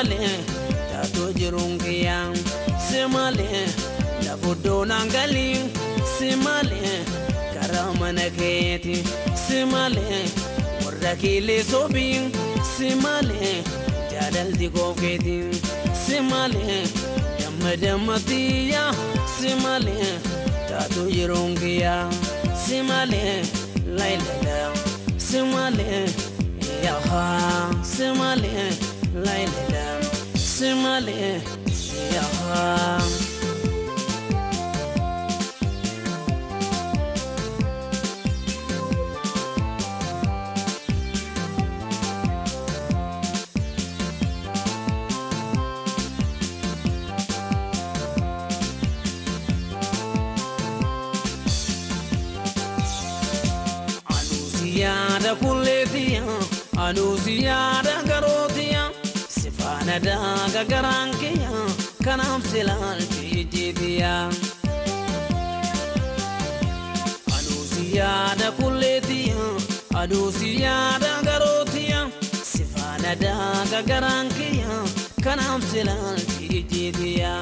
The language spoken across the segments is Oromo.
simale tato jirungiya simale la fudonangali simale karamanaketi simale warrakile sobi simale jadalti gofeti simale damadamatiya simale tato jirungiya simale lailala simale yaha simale lailala simale yaha Anusiada kuletia, anusiada garotia, sifana daga garankia, kanam silal jijitia. Anusiada kuletia, anusiada garotia, sifana daga garankia, kanam silal jijitia.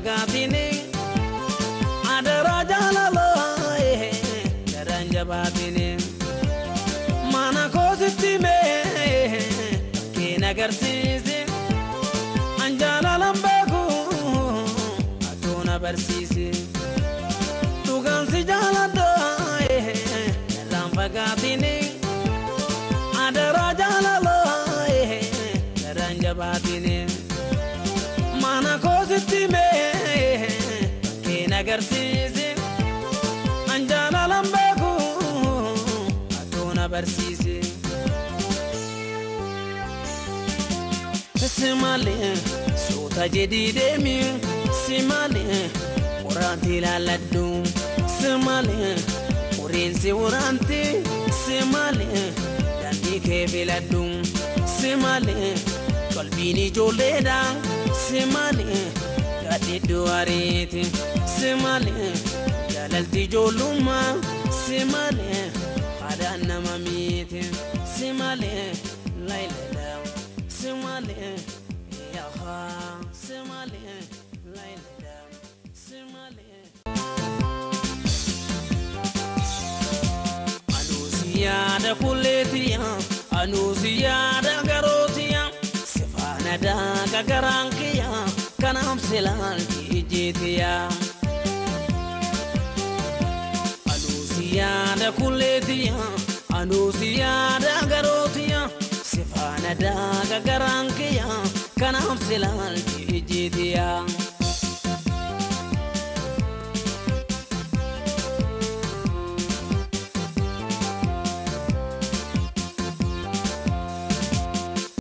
Gatini adara jalalo daranjabatini mana kositime kina garsisi anjala lambeku atuna barsisi tugansi jalado lambagatini adara jalalo daranjabatini mana kositime kina garsisi anjala lambeku atuna barsisi simale sota jedidemi simale uranti laladdu simale urinsi uranti simale dandi kefiladdu simale qalbini joleda simale gadi duariti simale jalalti joluma simale hadanna mamiti simale lailala simale yaha simale lailala simale anusiada kuletia anusiada garotia sifana daga garankia kanam silal jijitia. Anusiada kuletia anusiada garotia sifana daga garankia kanam silal